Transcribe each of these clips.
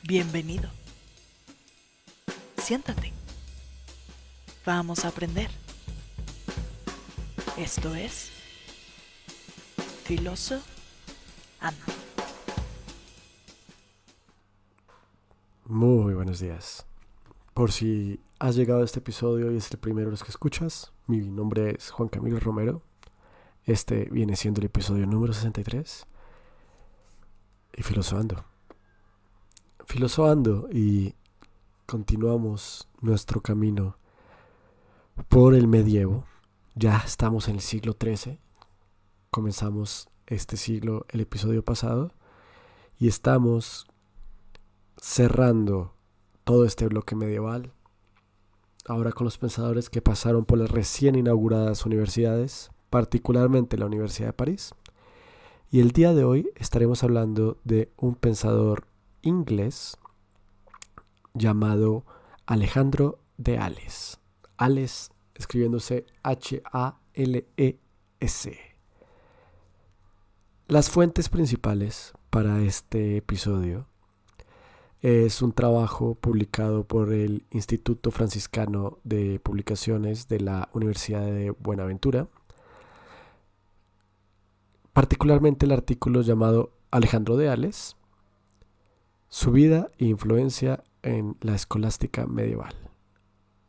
Bienvenido. Siéntate. Vamos a aprender. Esto es Filoso Ando. Muy buenos días. Por si has llegado a este episodio y es el primero de los que escuchas, mi nombre es Juan Camilo Romero. Este viene siendo el episodio número 63 y Filosoando y continuamos nuestro camino por el medievo. Ya estamos en el siglo XIII. Comenzamos este siglo el episodio pasado y estamos cerrando todo este bloque medieval, ahora con los pensadores que pasaron por las recién inauguradas universidades, particularmente la Universidad de París. Y el día de hoy estaremos hablando de un pensador inglés llamado Alejandro de Hales. Hales escribiéndose H-A-L-E-S. Las fuentes principales para este episodio es un trabajo publicado por el Instituto Franciscano de Publicaciones de la Universidad de Buenaventura, particularmente el artículo llamado Alejandro de Hales, su vida e influencia en la escolástica medieval,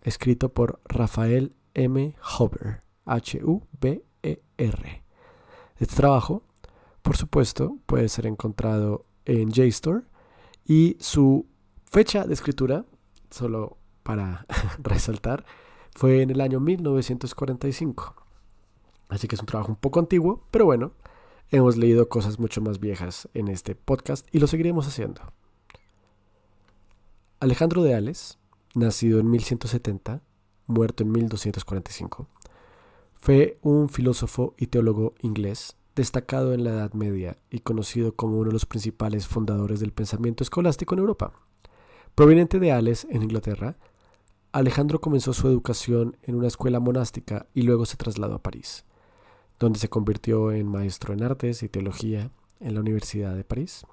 escrito por Rafael M. Huber, H-U-B-E-R. Este trabajo, por supuesto, puede ser encontrado en JSTOR y su fecha de escritura, solo para resaltar, fue en el año 1945. Así que es un trabajo un poco antiguo, pero bueno, hemos leído cosas mucho más viejas en este podcast y lo seguiremos haciendo. Alejandro de Hales, nacido en 1170, muerto en 1245, fue un filósofo y teólogo inglés destacado en la Edad Media y conocido como uno de los principales fundadores del pensamiento escolástico en Europa. Proveniente de Hales, en Inglaterra, Alejandro comenzó su educación en una escuela monástica y luego se trasladó a París, donde se convirtió en maestro en artes y teología en la Universidad de París,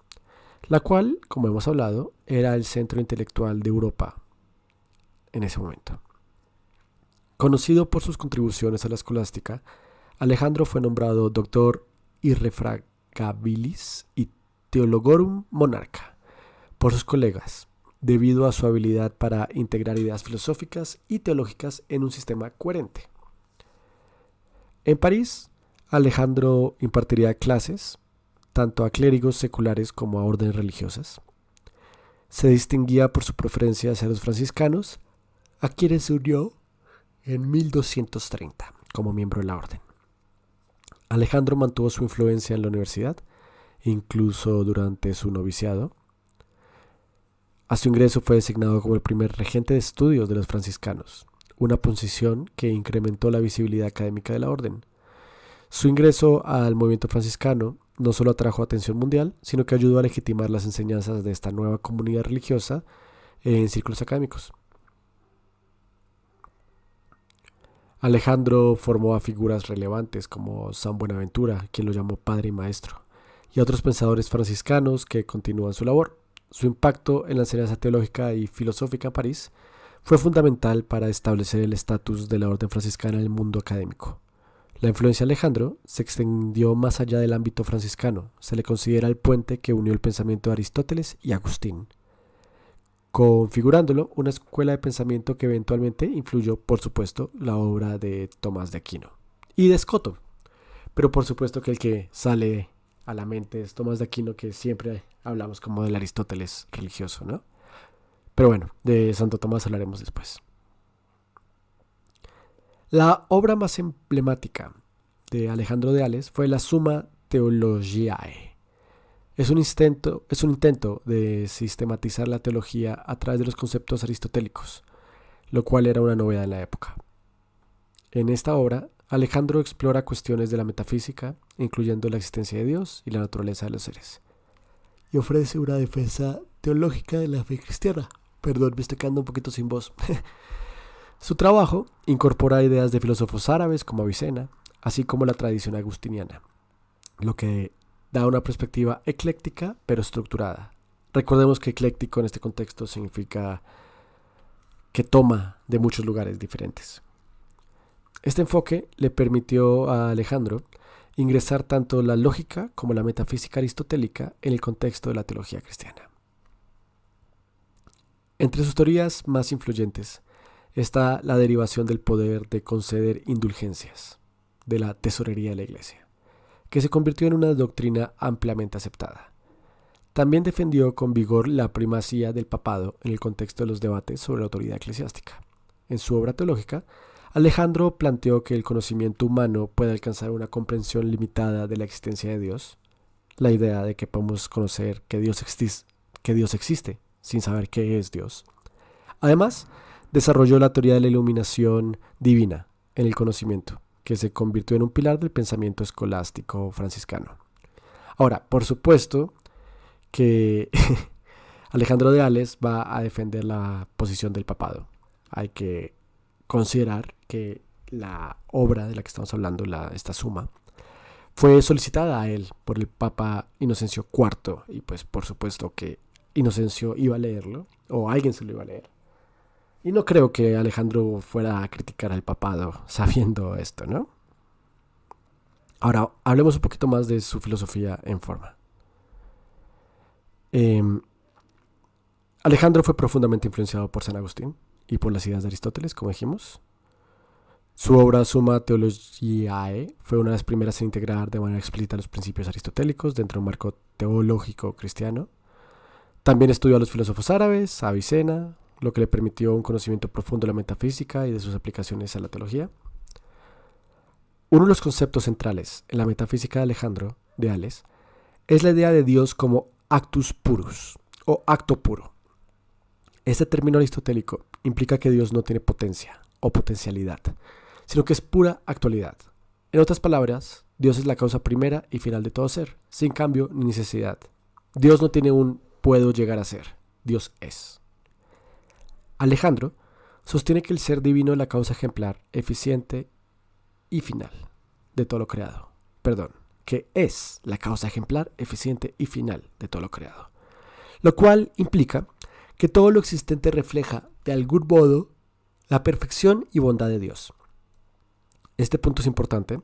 la cual, como hemos hablado, era el centro intelectual de Europa en ese momento. Conocido por sus contribuciones a la escolástica, Alejandro fue nombrado Doctor Irrefragabilis y Theologorum Monarca por sus colegas, debido a su habilidad para integrar ideas filosóficas y teológicas en un sistema coherente. En París, Alejandro impartiría clases tanto a clérigos seculares como a órdenes religiosas. Se distinguía por su preferencia hacia los franciscanos, a quienes se unió en 1230 como miembro de la orden. Alejandro mantuvo su influencia en la universidad, incluso durante su noviciado. A su ingreso fue designado como el primer regente de estudios de los franciscanos, una posición que incrementó la visibilidad académica de la orden. Su ingreso al movimiento franciscano no solo atrajo atención mundial, sino que ayudó a legitimar las enseñanzas de esta nueva comunidad religiosa en círculos académicos. Alejandro formó a figuras relevantes como San Buenaventura, quien lo llamó padre y maestro, y a otros pensadores franciscanos que continúan su labor. Su impacto en la enseñanza teológica y filosófica en París fue fundamental para establecer el estatus de la orden franciscana en el mundo académico. La influencia de Alejandro se extendió más allá del ámbito franciscano. Se le considera el puente que unió el pensamiento de Aristóteles y Agustín, configurándolo una escuela de pensamiento que eventualmente influyó, por supuesto, la obra de Tomás de Aquino y de Escoto. Pero por supuesto que el que sale a la mente es Tomás de Aquino, que siempre hablamos como del Aristóteles religioso, ¿no? Pero bueno, de Santo Tomás hablaremos después. La obra más emblemática de Alejandro de Hales fue la Summa Theologiae. Es un intento de sistematizar la teología a través de los conceptos aristotélicos, lo cual era una novedad en la época. En esta obra, Alejandro explora cuestiones de la metafísica, incluyendo la existencia de Dios y la naturaleza de los seres, y ofrece una defensa teológica de la fe cristiana. Perdón, me estoy quedando un poquito sin voz. Su trabajo incorpora ideas de filósofos árabes como Avicena, así como la tradición agustiniana, lo que da una perspectiva ecléctica pero estructurada, Recordemos que ecléctico en este contexto significa que toma de muchos lugares diferentes. Este enfoque le permitió a Alejandro ingresar tanto la lógica como la metafísica aristotélica en el contexto de la teología cristiana. Entre sus teorías más influyentes está la derivación del poder de conceder indulgencias de la tesorería de la Iglesia, que se convirtió en una doctrina ampliamente aceptada. También defendió con vigor la primacía del papado en el contexto de los debates sobre la autoridad eclesiástica. En su obra teológica, Alejandro planteó que el conocimiento humano puede alcanzar una comprensión limitada de la existencia de Dios, la idea de que podemos conocer que Dios existe sin saber qué es Dios. Además, desarrolló la teoría de la iluminación divina en el conocimiento, que se convirtió en un pilar del pensamiento escolástico franciscano. Ahora, por supuesto que Alejandro de Ales va a defender la posición del papado. Hay que considerar que la obra de la que estamos hablando, esta suma, fue solicitada a él por el Papa Inocencio IV, y pues por supuesto que Inocencio iba a leerlo, o alguien se lo iba a leer. Y no creo que Alejandro fuera a criticar al papado sabiendo esto, ¿no? Ahora, hablemos un poquito más de su filosofía en forma. Alejandro fue profundamente influenciado por San Agustín y por las ideas de Aristóteles, como dijimos. Su obra Summa Theologiae fue una de las primeras en integrar de manera explícita los principios aristotélicos dentro de un marco teológico cristiano. También estudió a los filósofos árabes, a Avicena, lo que le permitió un conocimiento profundo de la metafísica y de sus aplicaciones a la teología. Uno de los conceptos centrales en la metafísica de Alejandro de Ales es la idea de Dios como actus purus o acto puro. Este término aristotélico implica que Dios no tiene potencia o potencialidad, sino que es pura actualidad. En otras palabras, Dios es la causa primera y final de todo ser, sin cambio ni necesidad. Dios no tiene un puedo llegar a ser, Dios es. Alejandro sostiene que el ser divino es la causa ejemplar, eficiente y final de todo lo creado. Que es la causa ejemplar, eficiente y final de todo lo creado. Lo cual implica que todo lo existente refleja, de algún modo, la perfección y bondad de Dios. Este punto es importante,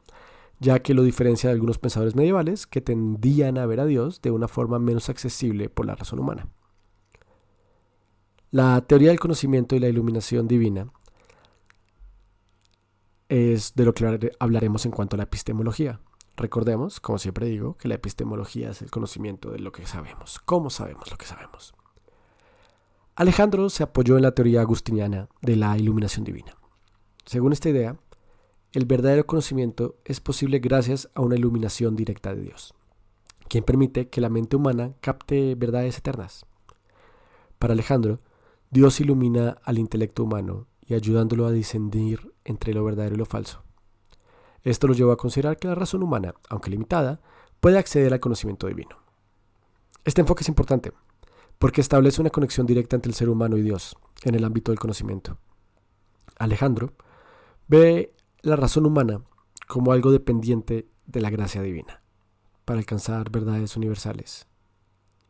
ya que lo diferencia de algunos pensadores medievales que tendían a ver a Dios de una forma menos accesible por la razón humana. La teoría del conocimiento y la iluminación divina es de lo que hablaremos en cuanto a la epistemología. Recordemos, como siempre digo, que la epistemología es el conocimiento de lo que sabemos. ¿Cómo sabemos lo que sabemos? Alejandro se apoyó en la teoría agustiniana de la iluminación divina. Según esta idea, el verdadero conocimiento es posible gracias a una iluminación directa de Dios, quien permite que la mente humana capte verdades eternas. Para Alejandro, Dios ilumina al intelecto humano y ayudándolo a discernir entre lo verdadero y lo falso. Esto lo llevó a considerar que la razón humana, aunque limitada, puede acceder al conocimiento divino. Este enfoque es importante porque establece una conexión directa entre el ser humano y Dios en el ámbito del conocimiento. Alejandro ve la razón humana como algo dependiente de la gracia divina para alcanzar verdades universales.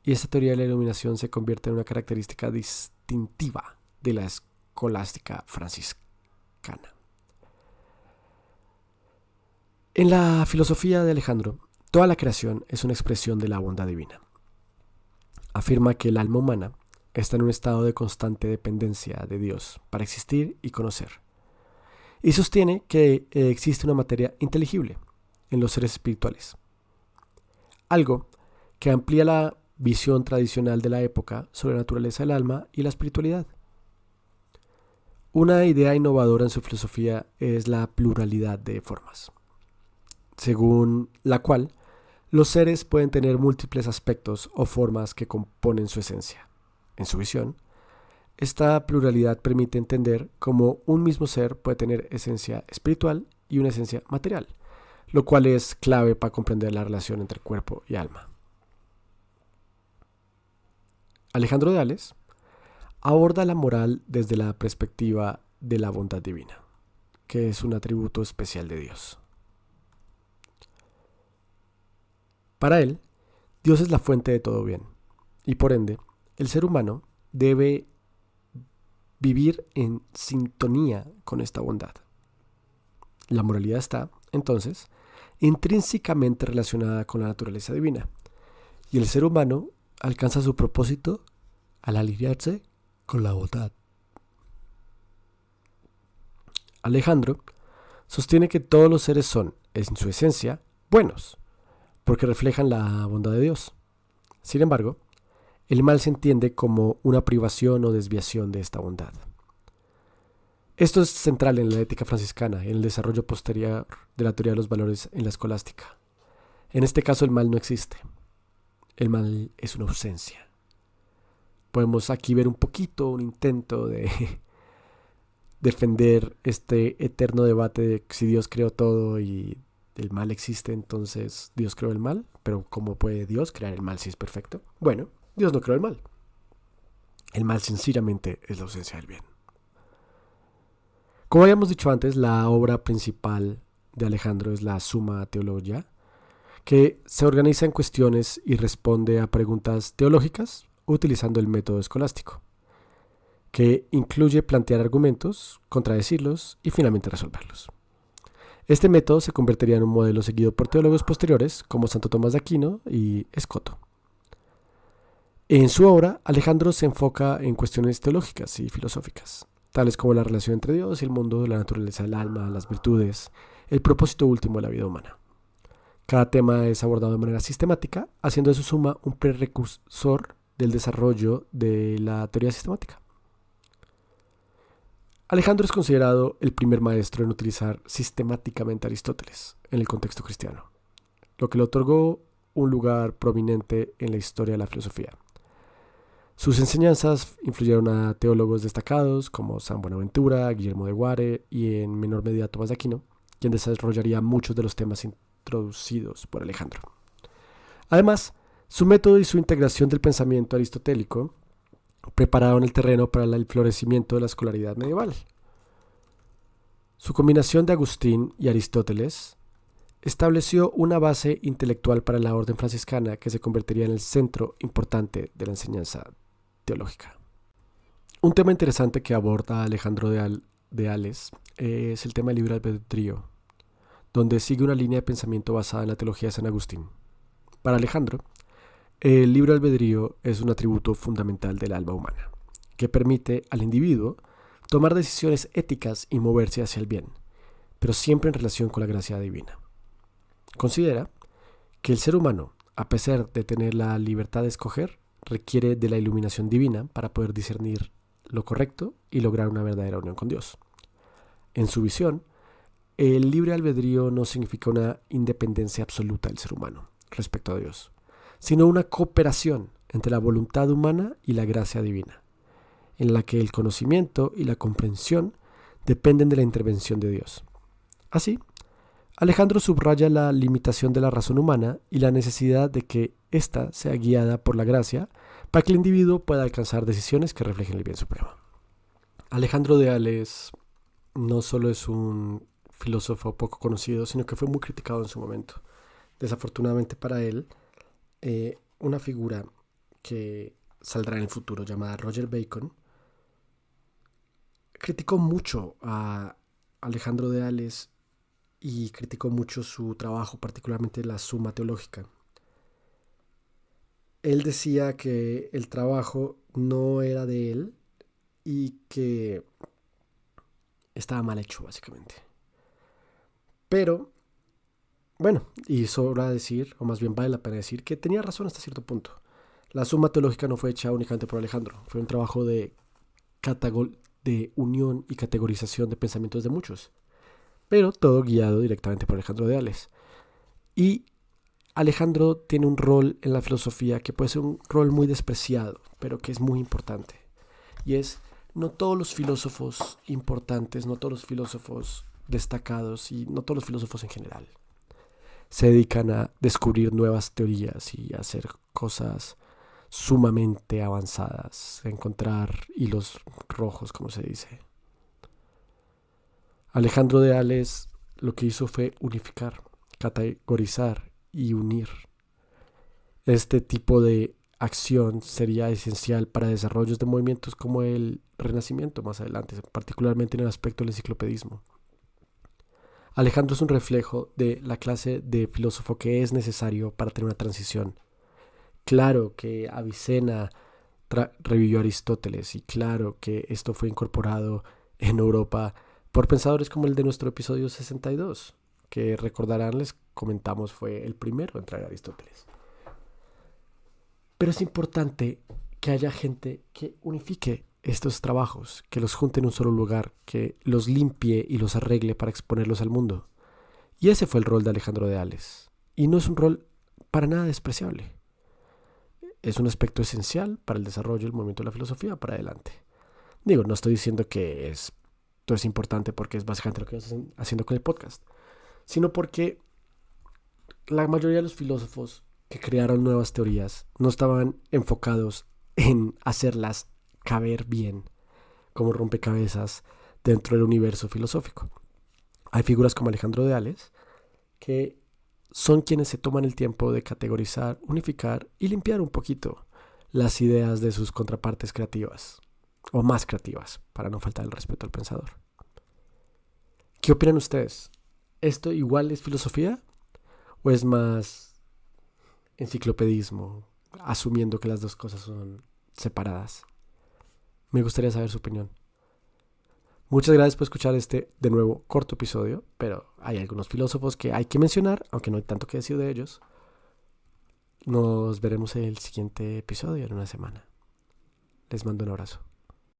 Y esta teoría de la iluminación se convierte en una característica distintiva de la escolástica franciscana. En la filosofía de Alejandro, toda la creación es una expresión de la bondad divina. Afirma que el alma humana está en un estado de constante dependencia de Dios para existir y conocer. Y sostiene que existe una materia inteligible en los seres espirituales. Algo que amplía la visión tradicional de la época sobre la naturaleza del alma y la espiritualidad. Una idea innovadora en su filosofía es la pluralidad de formas, según la cual los seres pueden tener múltiples aspectos o formas que componen su esencia. En su visión, esta pluralidad permite entender cómo un mismo ser puede tener esencia espiritual y una esencia material, lo cual es clave para comprender la relación entre cuerpo y alma. Alejandro de Ales aborda la moral desde la perspectiva de la bondad divina, que es un atributo especial de Dios. Para él, Dios es la fuente de todo bien, y por ende, el ser humano debe vivir en sintonía con esta bondad. La moralidad está, entonces, intrínsecamente relacionada con la naturaleza divina, y el ser humano alcanza su propósito al alinearse con la bondad. Alejandro sostiene que todos los seres son, en su esencia, buenos, porque reflejan la bondad de Dios. Sin embargo, el mal se entiende como una privación o desviación de esta bondad. Esto es central en la ética franciscana y en el desarrollo posterior de la teoría de los valores en la escolástica. En este caso el mal no existe. El mal es una ausencia. Podemos aquí ver un poquito, un intento de defender este eterno debate de si Dios creó todo y el mal existe, entonces Dios creó el mal. Pero ¿cómo puede Dios crear el mal si es perfecto? Bueno, Dios no creó el mal. El mal sencillamente es la ausencia del bien. Como habíamos dicho antes, la obra principal de Alejandro es la Summa Theologia, que se organiza en cuestiones y responde a preguntas teológicas utilizando el método escolástico, que incluye plantear argumentos, contradecirlos y finalmente resolverlos. Este método se convertiría en un modelo seguido por teólogos posteriores como Santo Tomás de Aquino y Escoto. En su obra, Alejandro se enfoca en cuestiones teológicas y filosóficas, tales como la relación entre Dios y el mundo, la naturaleza del alma, las virtudes, el propósito último de la vida humana. Cada tema es abordado de manera sistemática, haciendo de su suma un precursor del desarrollo de la teoría sistemática. Alejandro es considerado el primer maestro en utilizar sistemáticamente a Aristóteles en el contexto cristiano, lo que le otorgó un lugar prominente en la historia de la filosofía. Sus enseñanzas influyeron a teólogos destacados como San Buenaventura, Guillermo de Guare y en menor medida Tomás de Aquino, quien desarrollaría muchos de los temas introducidos por Alejandro. Además, su método y su integración del pensamiento aristotélico prepararon el terreno para el florecimiento de la escolaridad medieval. Su combinación de Agustín y Aristóteles estableció una base intelectual para la orden franciscana que se convertiría en el centro importante de la enseñanza teológica. Un tema interesante que aborda Alejandro de Ales es el tema del libre albedrío, donde sigue una línea de pensamiento basada en la teología de San Agustín. Para Alejandro, el libre albedrío es un atributo fundamental del alma humana, que permite al individuo tomar decisiones éticas y moverse hacia el bien, pero siempre en relación con la gracia divina. Considera que el ser humano, a pesar de tener la libertad de escoger, requiere de la iluminación divina para poder discernir lo correcto y lograr una verdadera unión con Dios. En su visión, el libre albedrío no significa una independencia absoluta del ser humano respecto a Dios, sino una cooperación entre la voluntad humana y la gracia divina, en la que el conocimiento y la comprensión dependen de la intervención de Dios. Así, Alejandro subraya la limitación de la razón humana y la necesidad de que ésta sea guiada por la gracia para que el individuo pueda alcanzar decisiones que reflejen el bien supremo. Alejandro de Ales no solo es un filósofo poco conocido, sino que fue muy criticado en su momento. Desafortunadamente para él, una figura que saldrá en el futuro llamada Roger Bacon criticó mucho a Alejandro de Ales y criticó mucho su trabajo, particularmente la Summa Theologica. Él decía que el trabajo no era de él y que estaba mal hecho, básicamente. Pero, bueno, y sobra decir, o más bien vale la pena decir, que tenía razón hasta cierto punto. La Summa Teológica no fue hecha únicamente por Alejandro, fue un trabajo de unión y categorización de pensamientos de muchos, pero todo guiado directamente por Alejandro de Ales. Y Alejandro tiene un rol en la filosofía que puede ser un rol muy despreciado, pero que es muy importante. Y es, no todos los filósofos importantes, no todos los filósofos destacados y no todos los filósofos en general se dedican a descubrir nuevas teorías y a hacer cosas sumamente avanzadas, a encontrar hilos rojos, como se dice. Alejandro de Ales lo que hizo fue unificar, categorizar y unir este tipo de acción sería esencial para desarrollos de movimientos como el Renacimiento más adelante, particularmente en el aspecto del enciclopedismo. Alejandro es un reflejo de la clase de filósofo que es necesario para tener una transición. Claro que Avicena revivió a Aristóteles y claro que esto fue incorporado en Europa por pensadores como el de nuestro episodio 62, que recordarán, les comentamos, fue el primero en traer a Aristóteles. Pero es importante que haya gente que unifique estos trabajos, que los junte en un solo lugar, que los limpie y los arregle para exponerlos al mundo. Y ese fue el rol de Alejandro de Ales. Y no es un rol para nada despreciable. Es un aspecto esencial para el desarrollo del movimiento de la filosofía para adelante. Digo, no estoy diciendo que esto es importante porque es básicamente lo que estamos haciendo con el podcast, sino porque la mayoría de los filósofos que crearon nuevas teorías no estaban enfocados en hacerlas caber bien como rompecabezas dentro del universo filosófico. Hay figuras como Alejandro de Ales que son quienes se toman el tiempo de categorizar, unificar y limpiar un poquito las ideas de sus contrapartes creativas, o más creativas, para no faltar el respeto al pensador. ¿Qué opinan ustedes? ¿Esto igual es filosofía? ¿O es más enciclopedismo, asumiendo que las dos cosas son separadas? Me gustaría saber su opinión. Muchas gracias por escuchar este, de nuevo, corto episodio, pero hay algunos filósofos que hay que mencionar, aunque no hay tanto que decir de ellos. Nos veremos en el siguiente episodio en una semana. Les mando un abrazo.